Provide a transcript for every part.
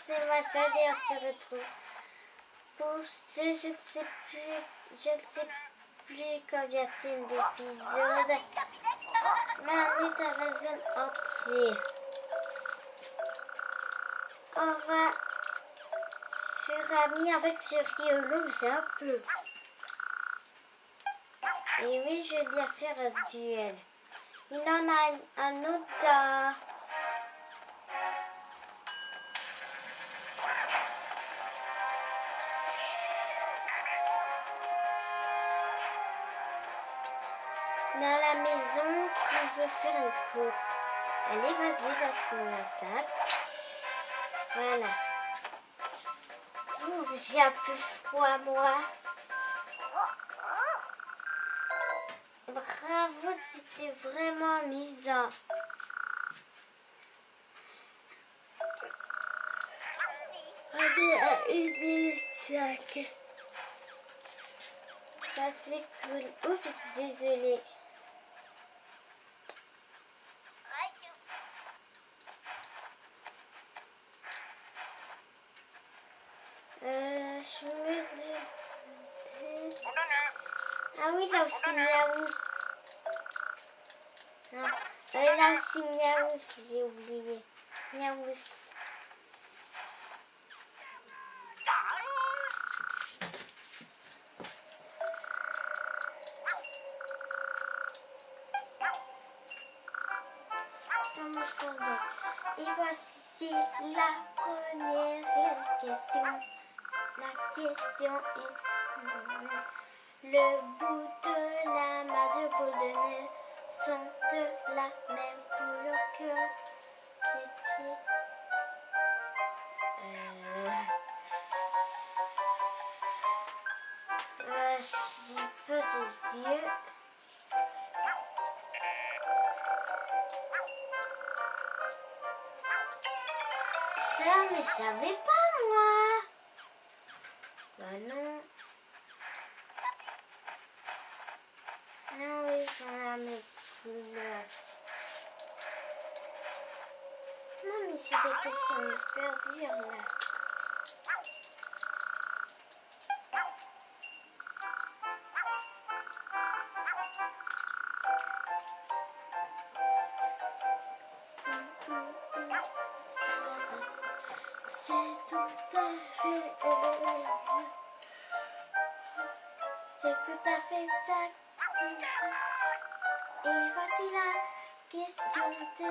c'est Macha, d'ailleurs, on se retrouve pour ce, je ne sais plus combien d'épisodes, mais on est dans la zone entière. On va se faire amis avec ce Riolo, c'est un peu. Et oui, je vais bien faire un duel. Il en a un autre dans... dans la maison qui veut faire une course. Allez, vas-y, lance-nous l'attaque. Voilà. Ouh, j'ai un peu froid, moi. Bravo, c'était vraiment amusant. On est à 1 minute 5. Ça, c'est cool. Oups, désolé. Je me dis... Ah oui, là aussi, Miaous. Non, là aussi, Miaous, j'ai oublié. Miaous. Et voici la première question. La question est: le bout de la main de boule de nez sont de la même couleur que ses pieds. J'ai pas ses yeux. Putain, mais je savais pas moi. Bah non. Ah oui, ils sont la même couleur. Non, mais c'est des questions hyper dures là. C'est tout à fait... C'est tout à fait exact. Et voici la question 2.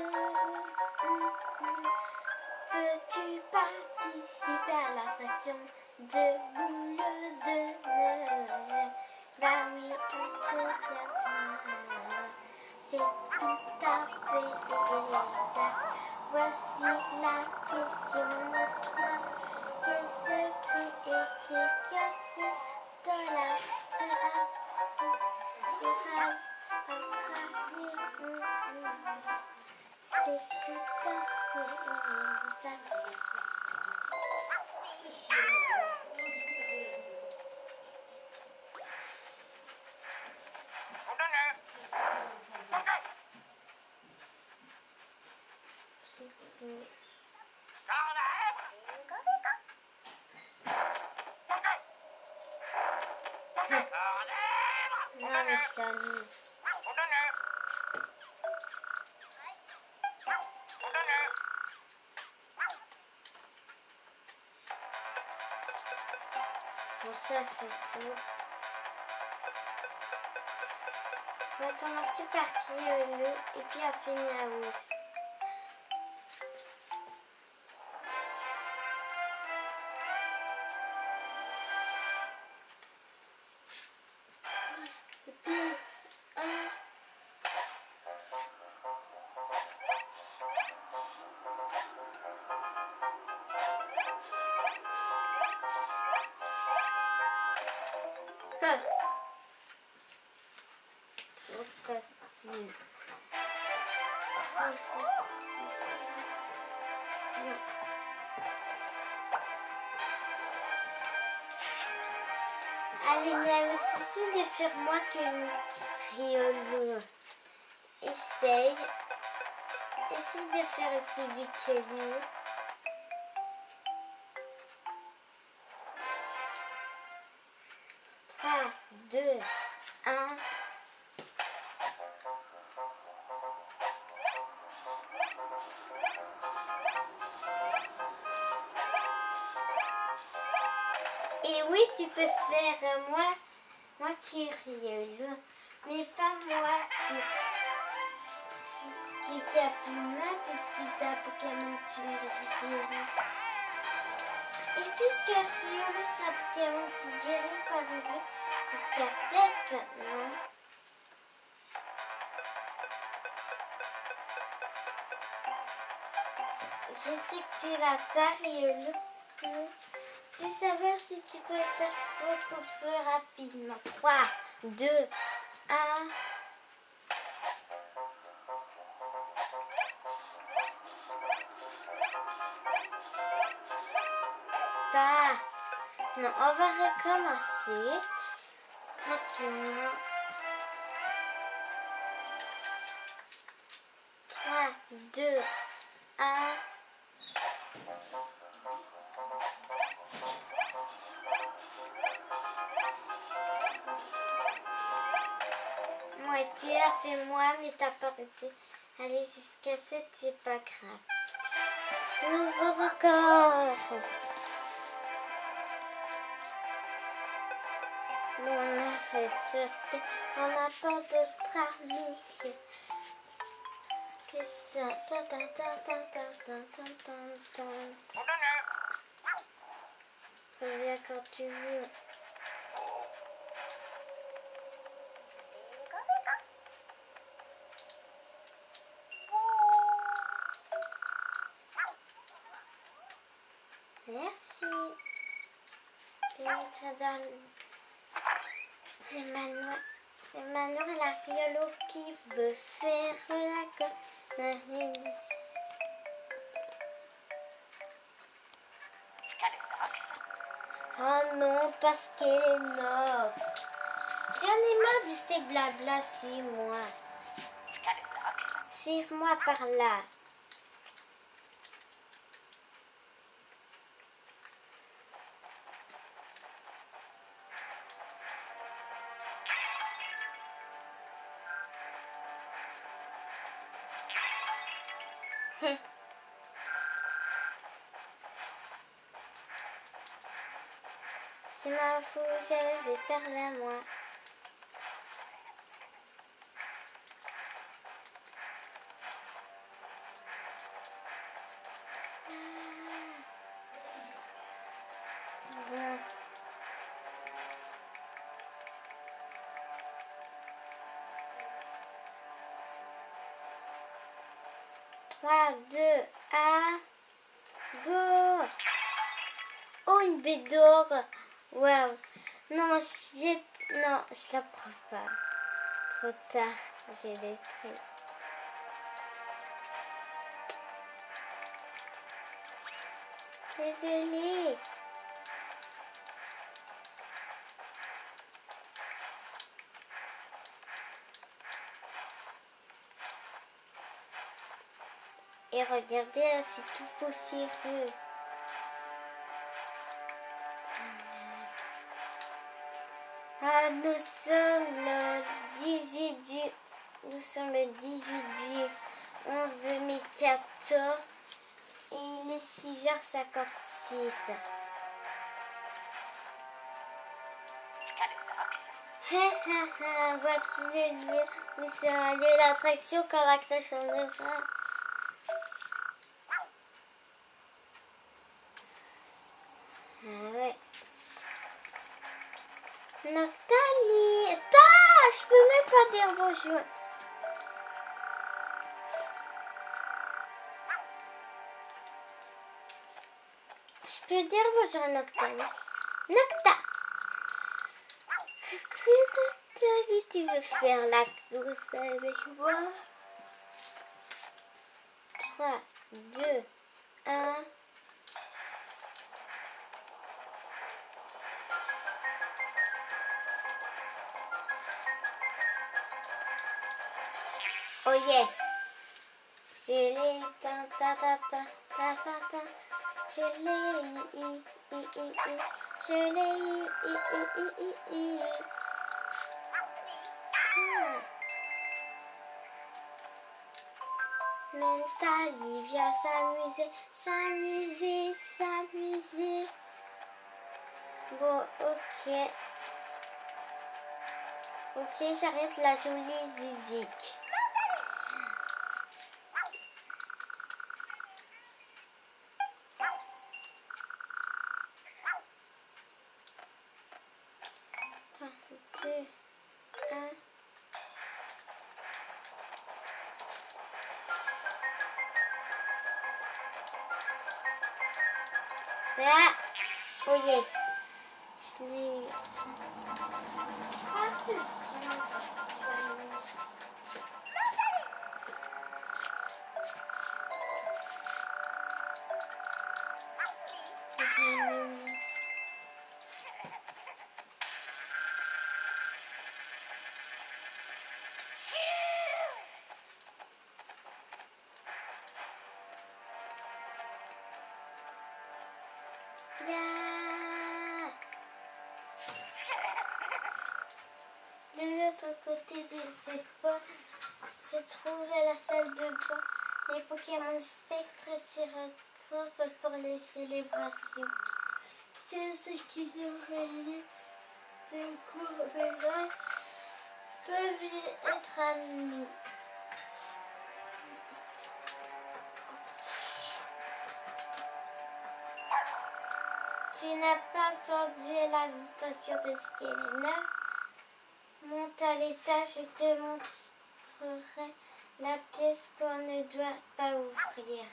Peux-tu participer à l'attraction de boules de neige? Bah oui, on peut bien ça. C'est tout à fait exact. Voici la question 3. Qu'est-ce qui était cassé dans la c'est tout à fait ça. Non, mais je l'ennuie. Bon, ça c'est tout. On va commencer par Riolo et puis à faire Miaous. Trop facile. Trop facile. Allez, Miaous, essaye de faire moins que Riolo. Essaye de faire aussi vite que lui. 2, 1. Et oui, tu peux faire moi qui riole, mais pas moi qui a plus mal parce que c'est un Pokémon Tsurugiru. Et puisque Riolu c'est un Pokémon Tsurugiru, il peut arriver jusqu'à 7, non? Je sais que tu l'attends, Riolu. Je veux savoir si tu peux le faire beaucoup plus rapidement. 3, 2, 1. Non, on va recommencer tranquillement. 3, 2, 1. Ouais, tu l'as fait moi, mais t'as pas réussi. Allez, jusqu'à 7, c'est pas grave. Nouveau record. Nous, on a fait ça. On n'a pas d'autre ami que ça. Reviens quand tu veux. Merci. Pénétrer dans le manoir. Le manoir et la Riolo qui veut faire la connerie. Oh non, parce qu'elle est Nox. J'en ai marre de ces blabla, suis-moi. Suive-moi par là. Je m'en fous, je vais faire la moi. Bon. 3, 2, 1, go! Oh, une baie d'or! Waouh! Non, je la prends pas. Trop tard, je l'ai pris. Désolée. Et regardez, là, c'est tout poussiéreux. Ah, nous sommes le 18 du 11 2014 et il est 6h56. Voici le lieu où sera lieu d'attraction quand la cloche sonnera. Ah ouais. Noctali. Attends, je peux même pas dire bonjour. Je peux dire bonjour à Noctali. Nocta. Noctali, tu veux faire la course avec moi? 3, 2, 1. Oh yeah! Je l'ai je l'ai eu. Mentally, viens s'amuser, s'amuser, s'amuser. Bon, ok. Ok, j'arrête la jolie zizik. Deux, un. Ah, oui. Je l'ai. Un peu sûr. J'allume. De l'autre côté de cette porte se trouvait la salle de bain. Les Pokémon Spectre s'y regroupent pour les célébrations. C'est ce qui se réunit. Les cours peuvent être admis. Tu n'as pas entendu l'invitation de Skelena? Monte à l'étage, je te montrerai la pièce qu'on ne doit pas ouvrir.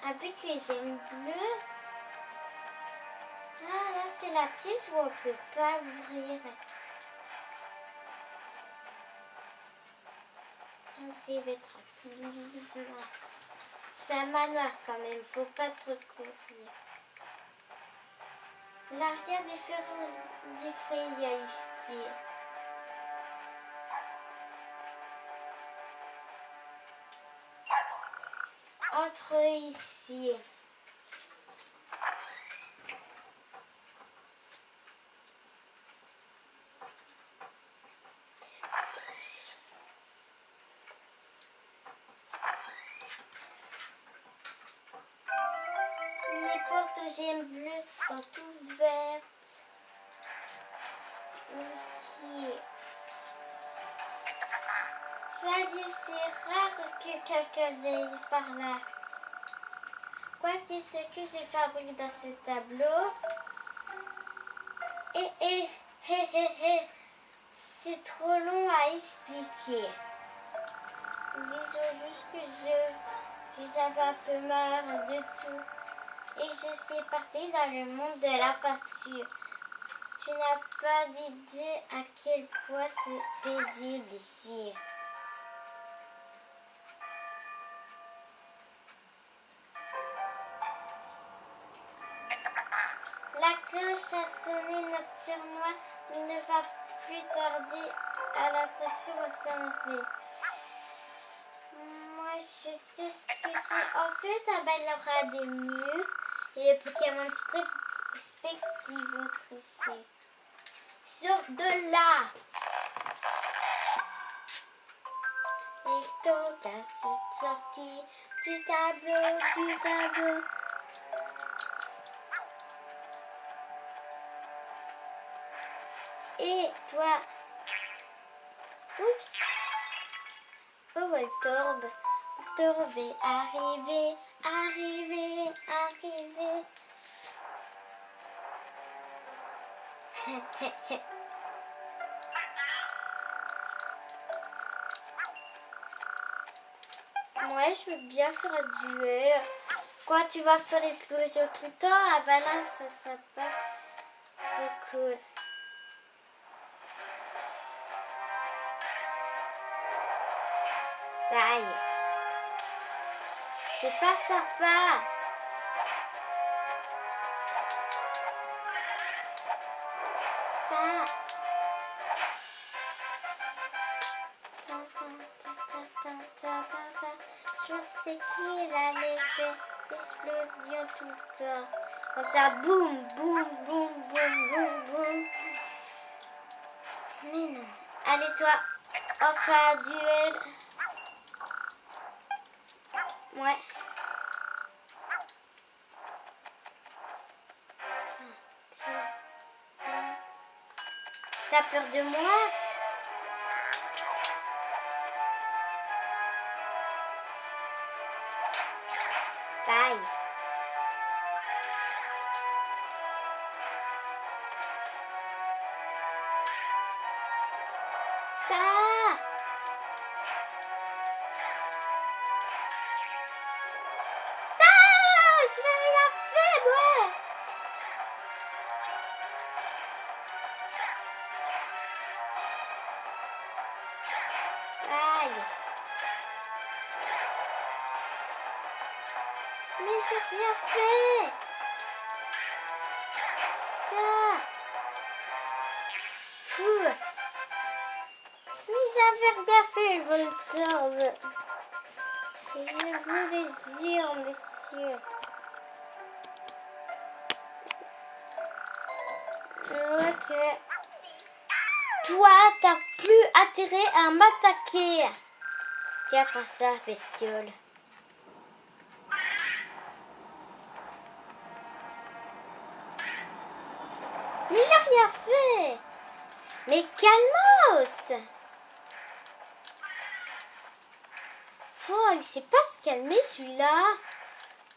Avec les gemmes bleues. Ah, là c'est la pièce où on ne peut pas ouvrir. J'y vais tranquillement. C'est un manoir quand même, faut pas trop courir. L'arrière des frais, il y a ici. Entre ici. Les portes aux gemmes bleues sont ouvertes. Ok. Salut, c'est rare que quelqu'un veille par là. Quoi qu'il ce que je fabrique dans ce tableau. C'est trop long à expliquer. Disons juste que j'avais un peu marre de tout. Et je suis partie dans le monde de la peinture. Tu n'as pas d'idée à quel point c'est paisible ici. La cloche a sonné nocturnois. Il ne va plus tarder à l'attraction recommencer. Moi, je sais ce que c'est. En fait, un bail aura des murs et les Pokémon Spectre vont tricher. Sur de là. Et Toga s'est sorti du tableau. Et toi, oups, oh Voltorb est arrivé. Ouais, je veux bien faire un duel. Quoi, tu vas faire explosion tout le temps? Ah bah là, ça sera pas trop cool. Taille. C'est pas sympa. Je sais qu'il allait faire l'explosion tout le temps. Comme ça, boum. Mais non. Allez, toi. On se fait un duel. Ouais. T'as peur de moi? Taille. J'ai rien fait, ouais. Aïe. Mais j'ai rien fait. Ça. Fou. Mais j'avais rien fait, le Voltorb. Je vous le jure, monsieur. Ok. Toi, t'as plus intérêt à m'attaquer. Tiens, pas ça, bestiole. Mais j'ai rien fait. Mais calmos. Oh, il sait pas se calmer celui-là.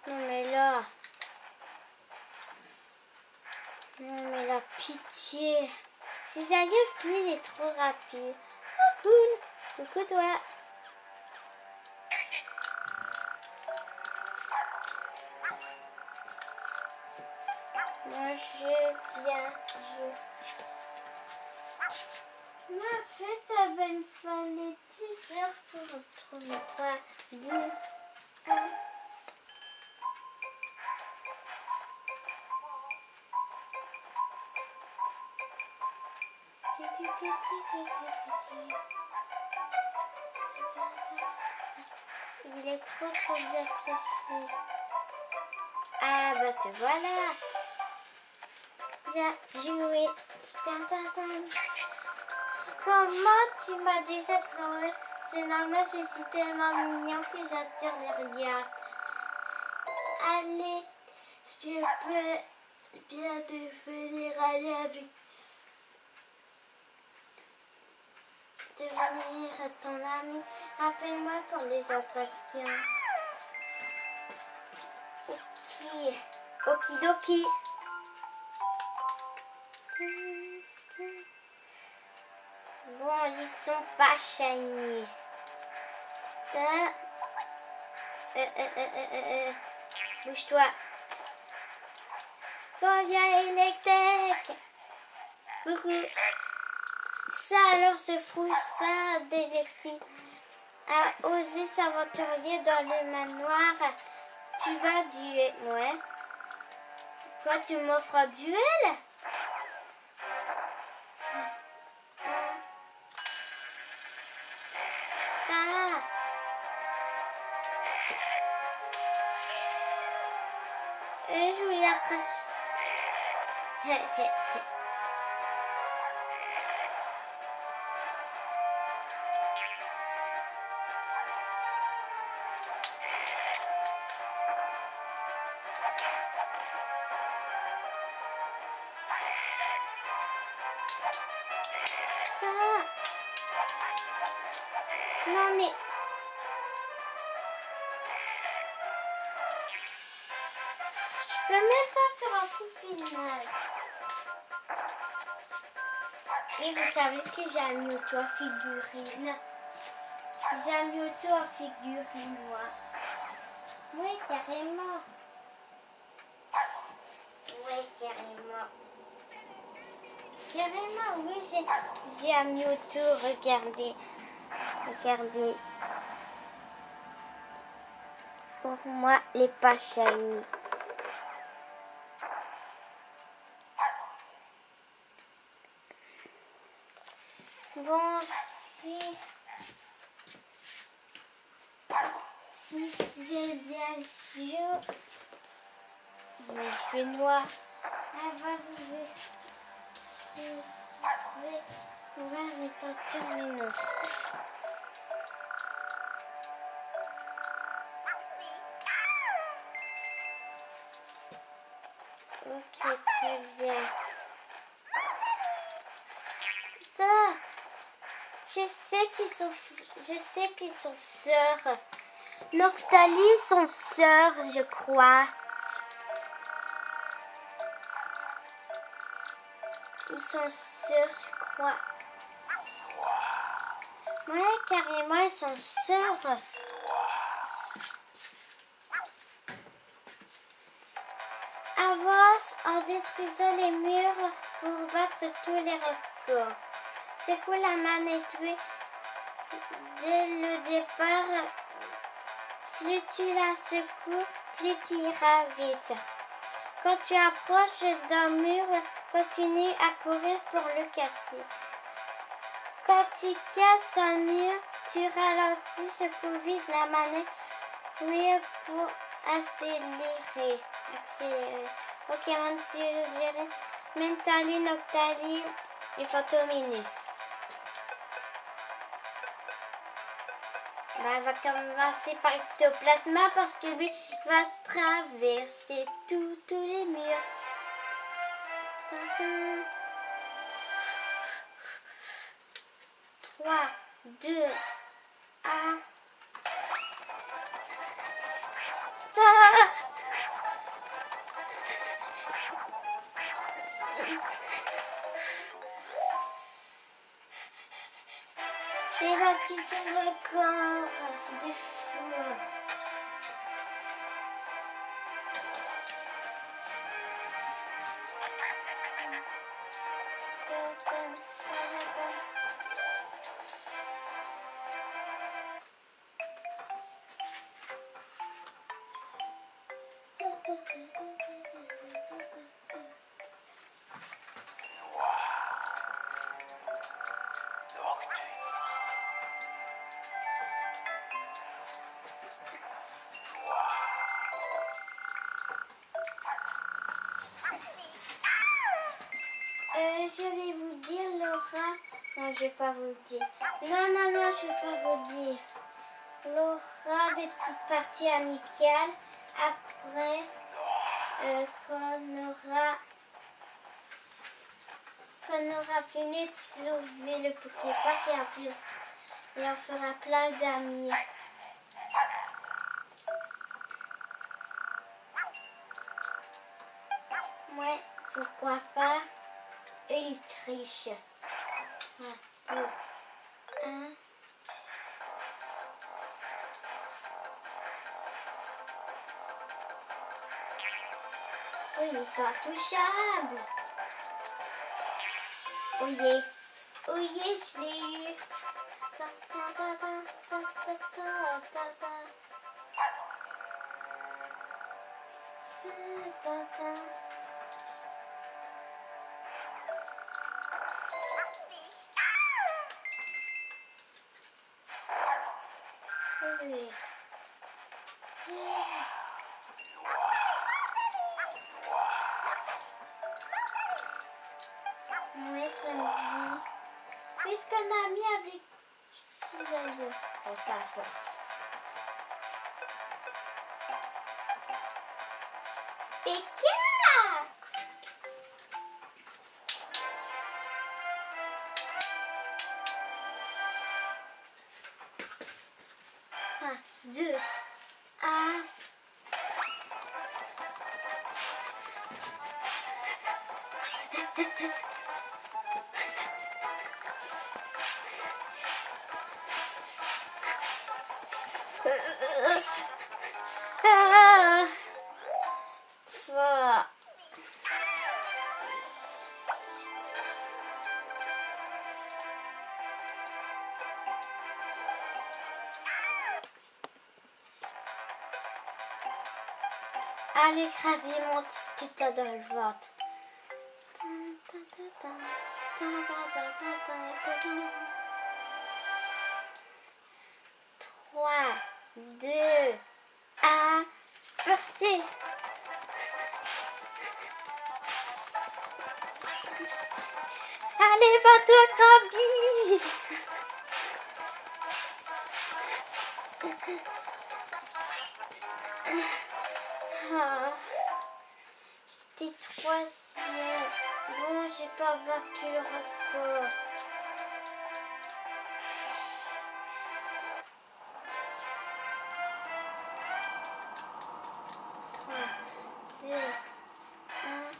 Non mais là. Non mais la pitié. C'est à dire que lui il est trop rapide. Oh cool. Coucou toi. Moi je viens jouer. Ma fête à bonne fin les 10 heures pour retrouver 3, 2, 1. Il est trop bien caché. Ah bah te voilà. Bien joué. Comment tu m'as déjà trouvé? C'est normal, je suis tellement mignon que j'attire les regards. Allez, je peux bien devenir aller avec. Devenir ton ami. Appelle-moi pour les attractions. Ok. Okidoki. Bon, ils sont pas shiny. Bouge-toi. Toi, viens électrique. Coucou. Ça alors ce froussard d'électrique a osé s'aventurer dans le manoir. Tu vas duel. Ouais. Quoi, tu m'offres un duel? Je voulais après. Non mais... Je peux même pas faire un coup final. Et vous savez que j'ai un Mewtwo en figurine. J'ai un Mewtwo en figurine, moi. Oui, carrément. Oui, carrément. Carrément, oui, j'ai un Mewtwo, regardez. Regardez. Pour moi, les pas shiny. Bon, si j'ai bien joué, il fait noir. Elle va vous expliquer. Voir les tortues lumineuses. Ok, très bien. Putain, je sais qu'ils sont sœurs. Noctalie sont sœurs, je crois. Ils sont sœurs, je crois. Ouais, carrément, ils sont sœurs. Avance en détruisant les murs pour battre tous les records. Secoue la manette dès le départ. Plus tu la secoues, plus tu iras vite. Quand tu approches d'un mur, continue à courir pour le casser. Quand tu casses un mur, tu ralentis, secoue vite la manette pour accélérer. Ok, on dirait Mentali, Noctali et Phantominus. On va commencer par Ectoplasma parce que lui va traverser tous les murs. 3, 2, 1. J'ai battu ton record du fou. Je vais vous dire, Laura. Non, je vais pas vous le dire. Non, je vais pas vous le dire. Laura, des petites parties amicales. Après, qu'on aura fini de sauver le Poképark et on fera plein d'amis. Ouais, pourquoi pas. Une triche. 1, 2, 1. Oui, ils sont intouchables. Oh yeah, je l'ai eu. Ouais, ça me dit. Puisqu'on a mis avec 6 aïeux. Oh, ça passe. Pika! 1, 2, 1. Ça. Allez, Krabi, montre ce que t'as dans le ventre. 3, 2, 1, partez! Allez! Allez, bats-toi, Krabi. Ah, j'étais troisième. Bon, j'ai pas battu le record. Trois, deux, un.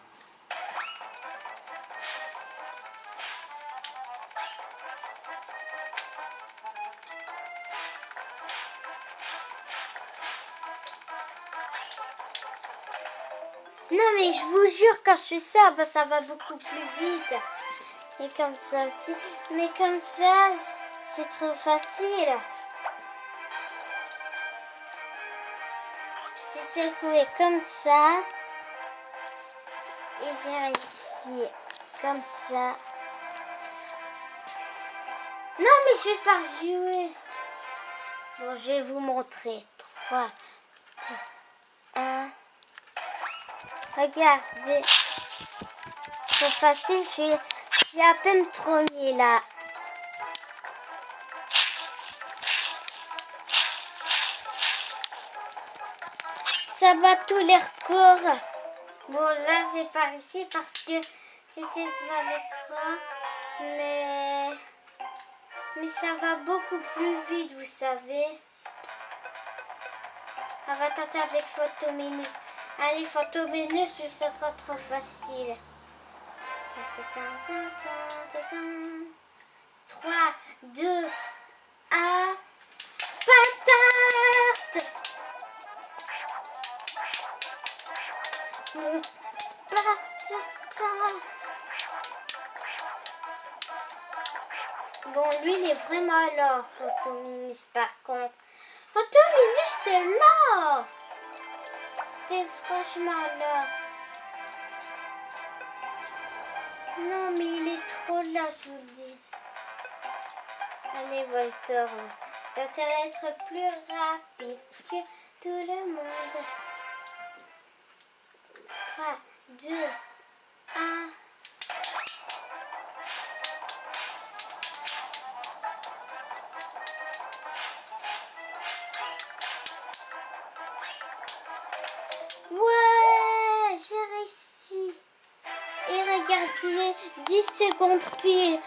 Non mais je vous jure, quand je fais ça, bah, ça va beaucoup plus vite. Et comme ça aussi. Mais comme ça, c'est trop facile. J'ai circulé comme ça. Et j'ai réussi comme ça. Non mais je vais pas jouer. Bon, je vais vous montrer. 3, 1. Regardez. C'est trop facile. Je suis à peine premier là. Ça bat tous les records. Bon, là, j'ai pas réussi parce que c'était avec moi. Mais ça va beaucoup plus vite, vous savez. On va tenter avec Photominus. Allez, Photominus, ça sera trop facile. 3, 2, 1. Patate! Bon, lui, il est vraiment là, Photominus, par contre. Photominus, t'es mort! T'es franchement là. Non, mais il est trop là, je vous le dis. Allez, Voltor, t'as intérêt à être plus rapide que tout le monde. 3, 2, 1. Ouais, j'ai réussi. Et regardez, 10 secondes pile.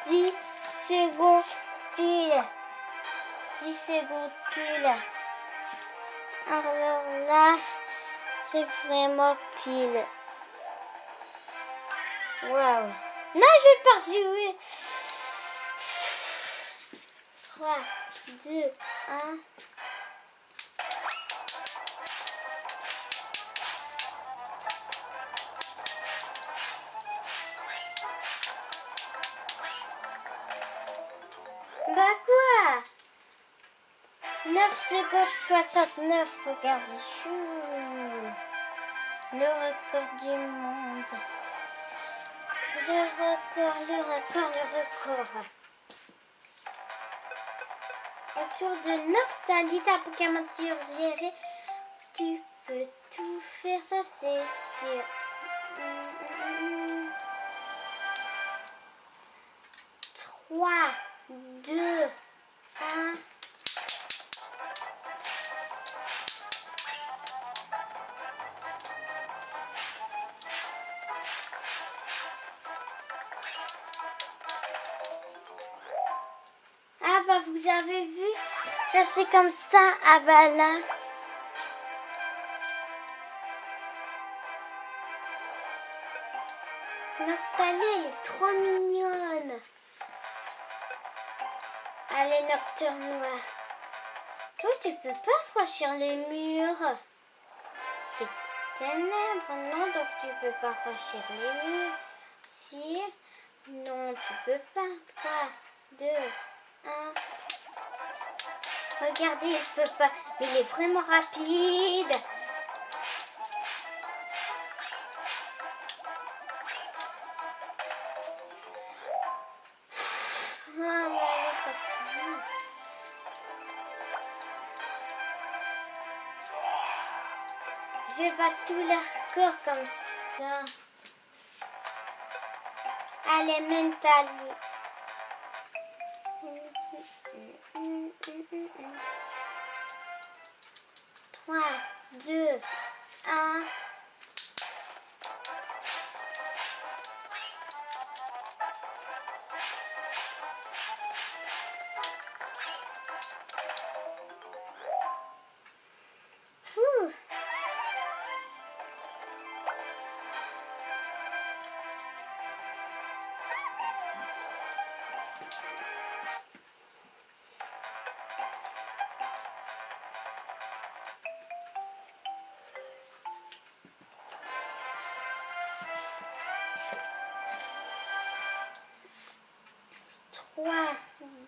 10 secondes pile. 10 secondes pile. Alors là, c'est vraiment pile. Waouh. Non, je vais pas jouer. 3, 2, 1. Bah quoi? 9 secondes 69, regardez. Chou. Le record du monde. Le record. Autour de Noctali, ta Pokémon géré, tu peux tout faire, ça c'est sûr. 3, 2, 1. Ah bah vous avez vu, là c'est comme ça, ah bah là. Noctali, elle est trop mignonne. Allez, Nocturne Noir. Toi, tu peux pas franchir les murs. C'est petite ténèbres, non, donc tu peux pas franchir les murs. Si, non, tu peux pas. 3, 2, 1. Regardez, il peut pas. Mais il est vraiment rapide. Ah, mais ça finit. Je vais battre tous les records comme ça. Elementali. 3, 2, 1. Ouh. Trois,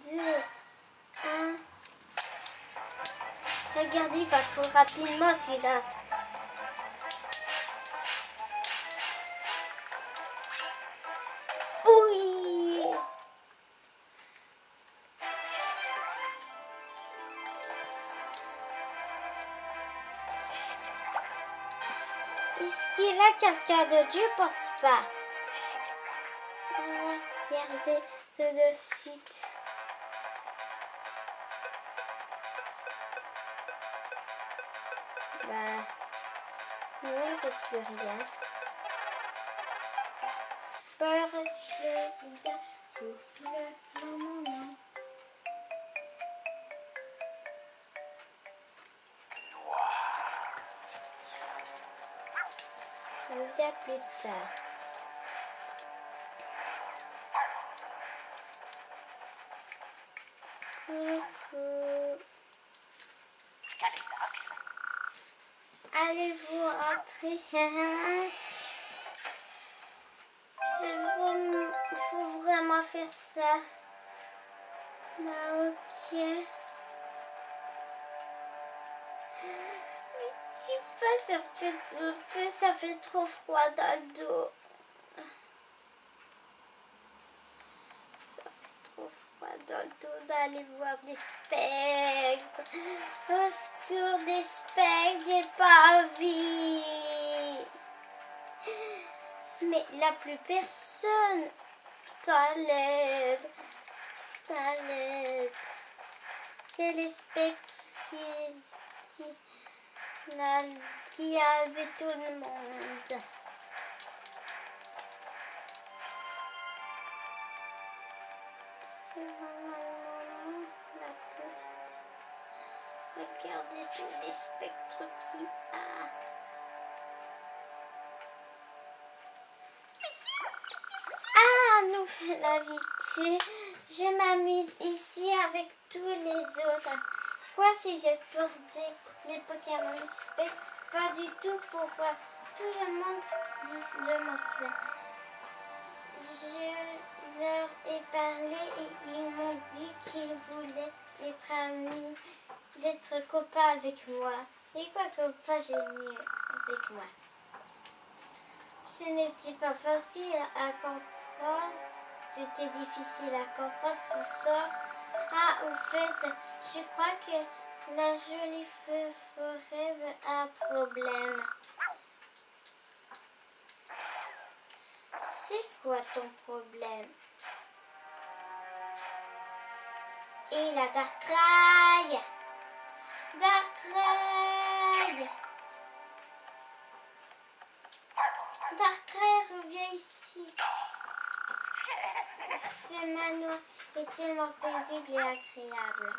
deux, un. Regardez, il va trop rapidement celui-là. Oui. Est-ce qu'il a quelqu'un de Dieu? Je pense pas. On va regarder tout de suite. Bah, non, il ne reste plus rien. Bah, il reste le gars. Non. On revient plus tard. Coucou. Allez-vous entrer? Il faut vraiment faire ça. Bah ok. Ça fait trop froid dans le dos. Ça fait trop froid dans le dos d'aller voir des spectres. Au secours, des spectres, j'ai pas envie. Mais là, plus personne. T'aide. C'est les spectres qui avait tout le monde. C'est vraiment la peste. Regardez tous les spectres qu'il y a. Ah, nouvelle invitée. Je m'amuse ici avec tous les autres. Quoi si j'ai porté les Pokémon spectres? Pas du tout pour voir. Tout le monde dit de mentir. Je leur ai parlé et ils m'ont dit qu'ils voulaient être amis, d'être copains avec moi. Et quoi copain, j'ai mieux avec moi. Ce n'était pas facile à comprendre. C'était difficile à comprendre pour toi. Ah, au fait, je crois que la jolie forêt a un problème. C'est quoi ton problème? Et la Darkrai! Darkrai, reviens ici. Ce manoir est tellement paisible et agréable.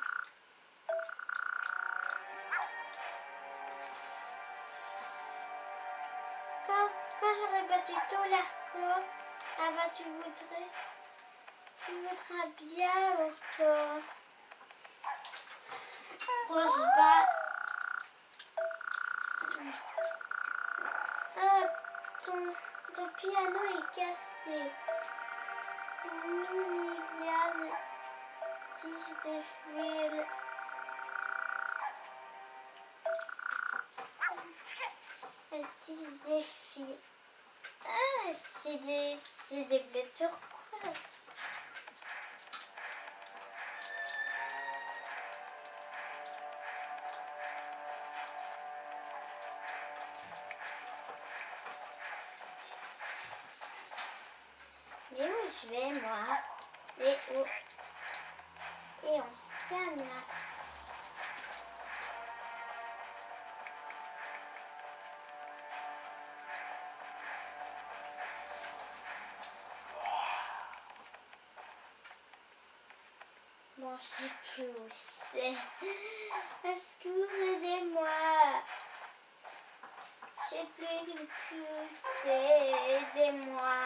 Quand j'aurai battu tout l'arco, ah bah tu voudras bien encore. Rosebud. Ah, ton piano est cassé. Minigal 10 de fil. Elle 10 des fils. Ah, c'est des bleus turquoise. Mais où où je vais, moi. Et oh. Et on se calme là. Bon, je sais plus où c'est. Au secours, aidez-moi. Je sais plus du tout où c'est. Aidez-moi.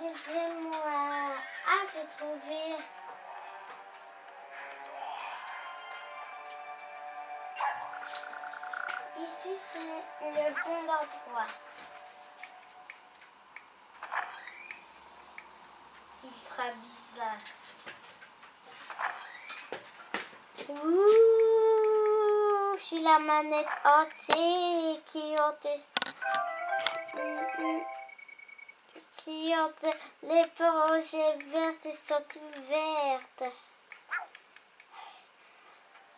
Aidez-moi. Ah, j'ai trouvé. Ici, c'est le bon endroit. C'est ultra bizarre. Ouh, j'ai la manette hantée qui hante. Qui hante. Les projets vertes sont ouvertes.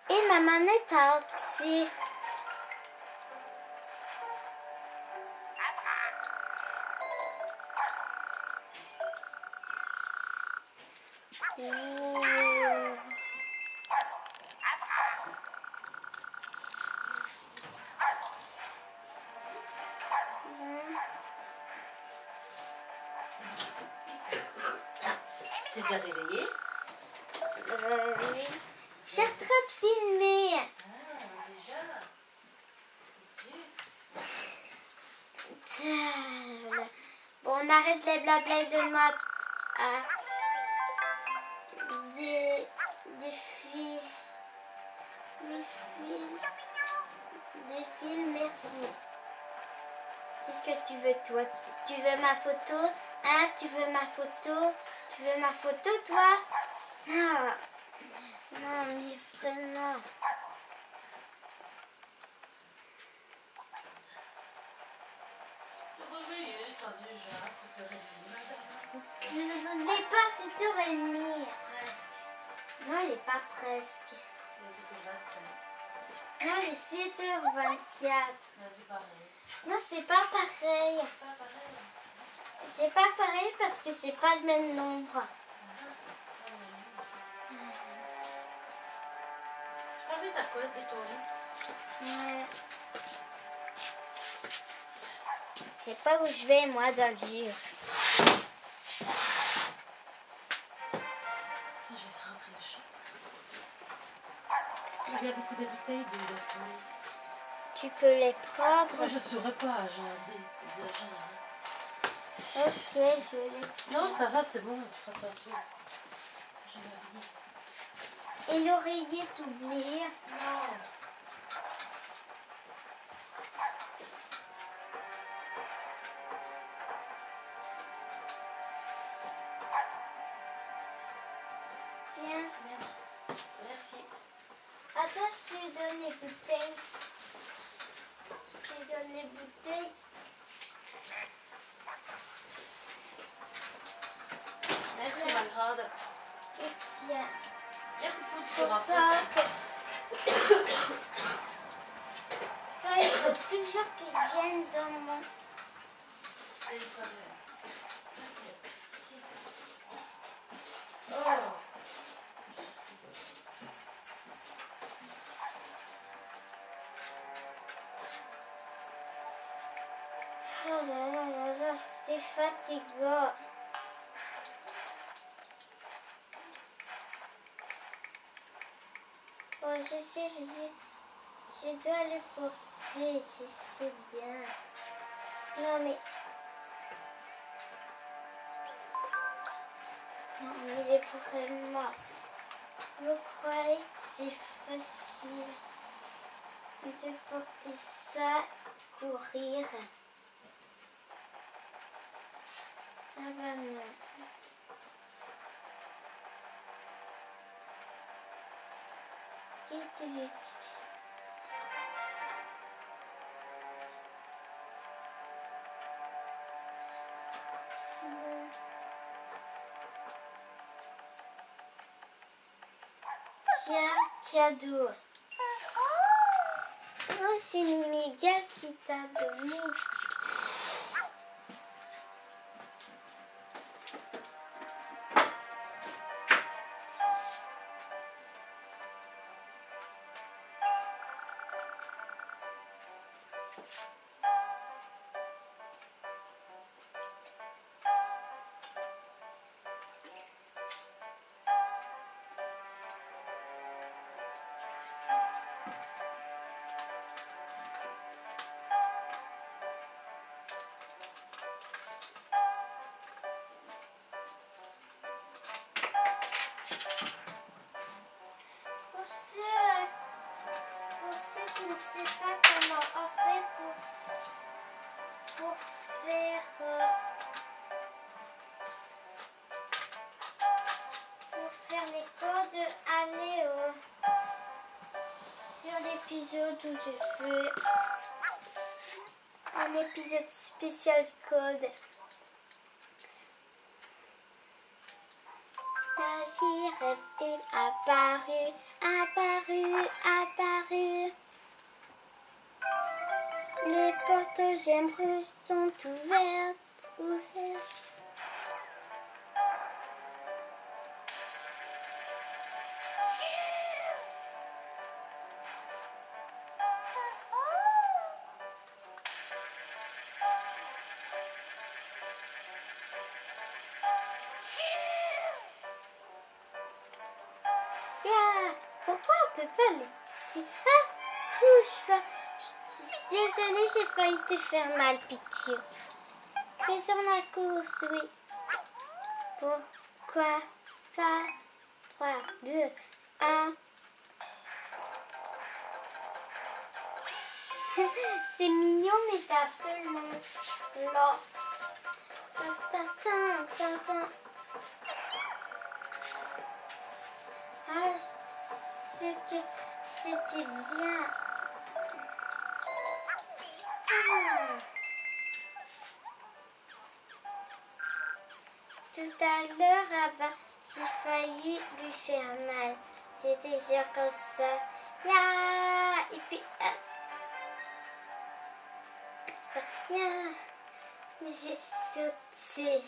Et ma manette hantée. Ouh. T'es déjà réveillée? Oui. Je suis en train de filmer. Ah, déjà? Voilà. Bon, on arrête les blabla de moi. Des fils. Des fils, merci. Qu'est-ce que tu veux, toi? Tu veux ma photo? Hein? Tu veux ma photo? Tu veux ma photo, toi? Ah. Non, mais vraiment. T'es réveillée, t'as déjà 7h30. Je ne vais pas 7h30. Presque. Non, il n'est pas presque. Mais c'était 25. Non, il est 7h24. Mais c'est pareil. Non, c'est pas pareil. C'est pas pareil. C'est pas pareil parce que c'est pas le même nombre. J'ai pas vu ta couette de ton lit. Ouais. Je sais pas où je vais, moi, dans le livre. Ça, je vais rentrer le chat. Il y a beaucoup de bouteilles de l'alcool. Tu peux les prendre. Moi, je ne saurais pas agender. Exagère. Ok, je vais les... Non, ça va, c'est bon, tu feras pas tout. Je vais venir. Et l'oreiller, t'oublies. Non. Tiens. Merci. Attends, je te donne les bouteilles. Je te donne les bouteilles. Merci, ma grande. Et tiens. Il y a beaucoup de Pour choses en toi, toi, il faut toujours qu'ils viennent dans mon... Oh. Oh là là là là, c'est fatigant. Bon, je sais, je dois le porter, je sais bien. Non mais... Non mais vraiment... Vous croyez que c'est facile de porter ça, courir? Ah ben non. Tiens, cadeau. Oh, c'est Mimi Gal qui t'a donné. Pour ceux qui ne savent pas comment on fait pour faire les codes, allez sur l'épisode où j'ai fait un épisode spécial code. La girafe est apparue. Les portes aux gemmes rouges sont ouvertes. Pourquoi on peut pas les tuer? Désolée, j'ai failli te faire mal, pitié. Faisons la course, oui. Pourquoi pas? 3, 2, 1. C'est mignon, mais t'as un peu long. Ah, c'était bien. Tout à l'heure, j'ai failli lui faire mal. J'étais genre comme ça. Et puis, ça. Mais j'ai sauté.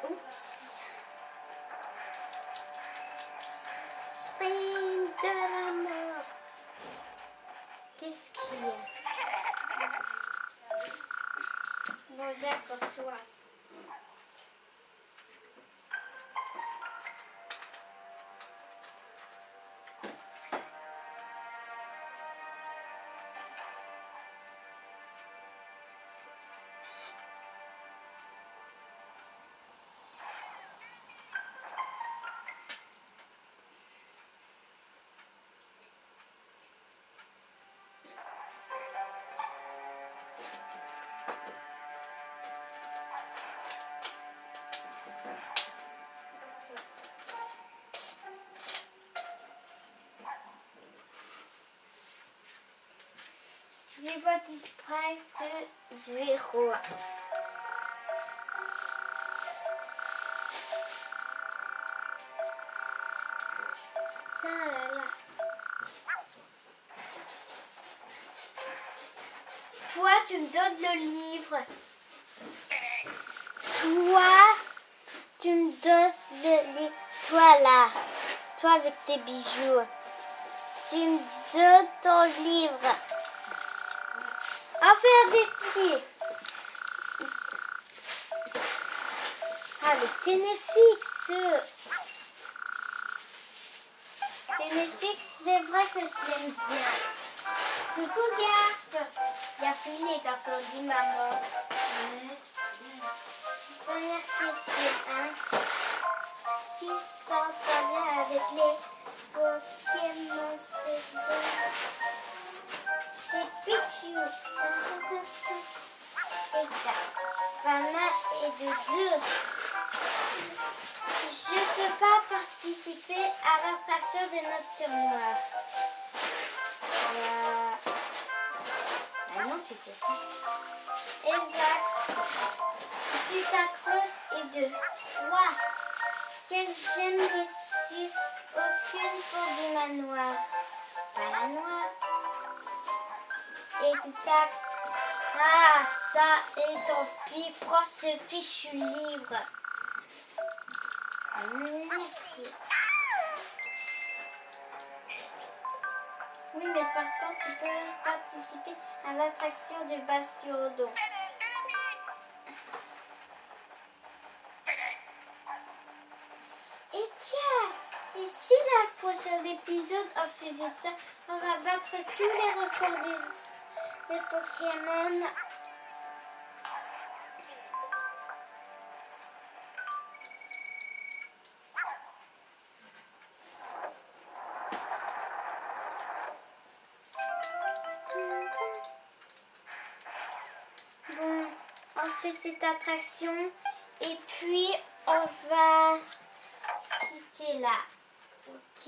Oups. Sprint de la mort. Qu'est-ce qu'il y a? Bon, j'aperçois. Je vois du sprite 0. Toi, tu me donnes le livre. Toi, tu me donnes le livre. Toi là, toi avec tes bijoux. Tu me donnes ton livre. Enfin, défi. Ah, le Ténéfix. Ténéfix, c'est vrai que je l'aime bien. Coucou, Garf. Garf, il est entendu, maman. Première question, hein. Qui s'entendait avec les Pokémon spéciaux? C'est Pichu. Exact. Vanna est de 2. Je ne peux pas participer à l'attraction de notre tournoi. Ah non, tu peux pas. Exact. Tu t'accroches et de 3. Quelle gemme reçue? Aucune pour du manoir. à la noix. Exact. Ah, ça et tant pis, prends ce fichu livre. Merci. Oui, mais par contre, tu peux participer à l'attraction du Bastiodon. Et tiens, et si dans le prochain épisode on faisait ça, on va battre tous les records des Pokémon. Bon, on fait cette attraction et puis on va se quitter là. Ok.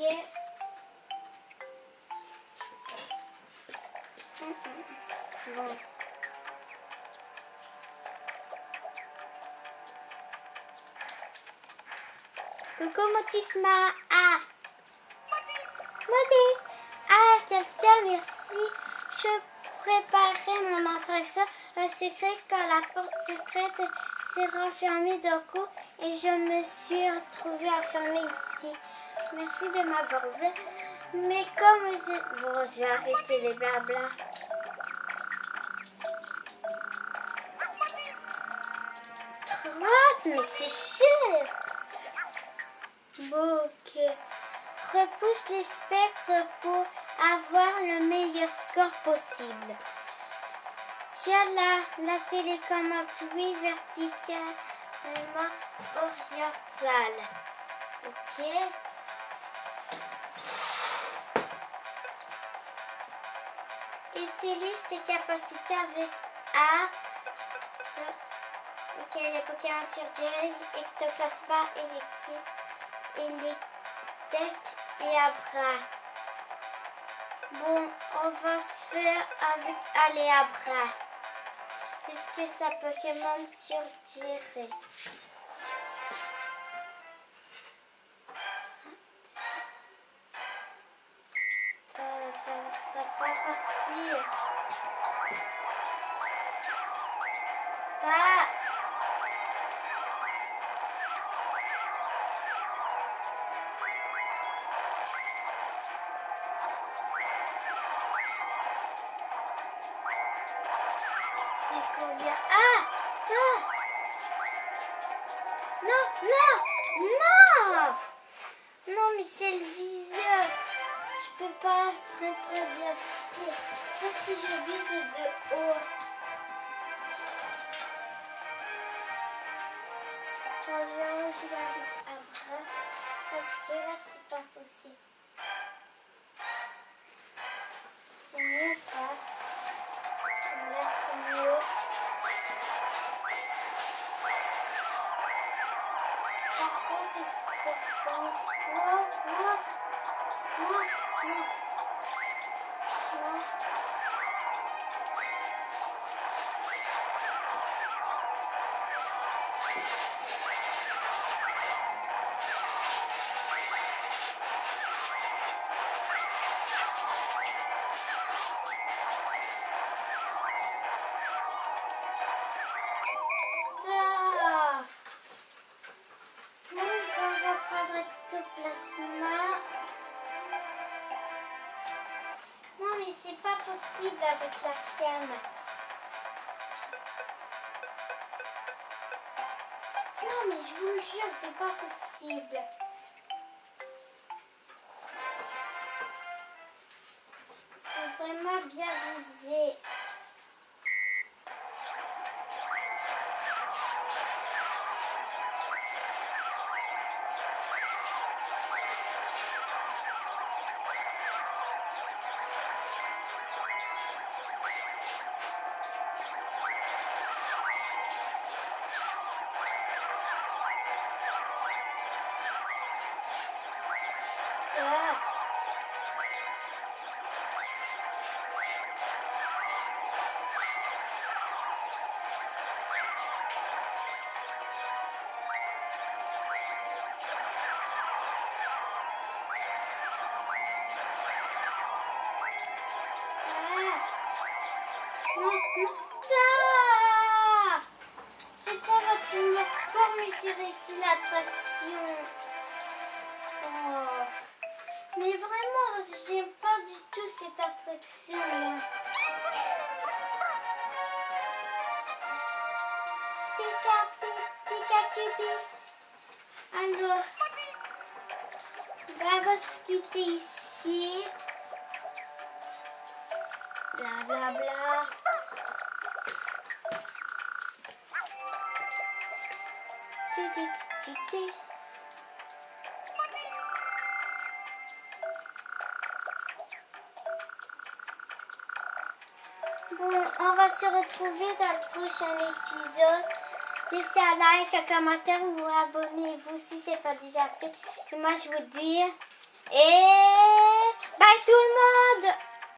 Bon. Coucou Motisma. Ah. Motis. Ah, quelqu'un, merci. Je préparais mon attraction. Un secret quand la porte secrète s'est refermée d'un coup et je me suis retrouvée enfermée ici. Merci de m'avoir vu. Mais comme je... Bon, je vais arrêter les blabla. Mais c'est cher. Bon, ok. Repousse les spectres pour avoir le meilleur score possible. Tiens là, la télécommande, oui, verticalement horizontale. Ok. Utilise tes capacités avec A. Ok, les Pokémon direct, ectoplasma et électrique et abra. Bon, on va se faire avec Aléabra. Puisque ça Pokémon surtiré. Ça ne sera pas facile. Ah. Combien? Ah! Attends! Non! Non! Non! Non, mais c'est le viseur. Je peux pas très bien tirer. Sauf si je vise de haut. Bon, je vais rejouer avec Abra. Parce que là, c'est pas possible. C'est mieux pas. Là, c'est mieux. Par contre, ils se spawnent. Non, non, non, non, non. Non mais c'est pas possible avec la canne. Non mais je vous jure, c'est pas possible. Faut vraiment bien viser. Non, non. Ta! Je sais pas, tu me communiquer ici l'attraction. Oh. Mais vraiment, j'aime pas du tout cette attraction. Moi. Pikachu, alors, on va se quitter ici. Bla bla bla. Bon, on va se retrouver dans le prochain épisode. Laissez un like, un commentaire ou abonnez-vous si ce n'est pas déjà fait. Et moi, je vous dis et bye tout le monde!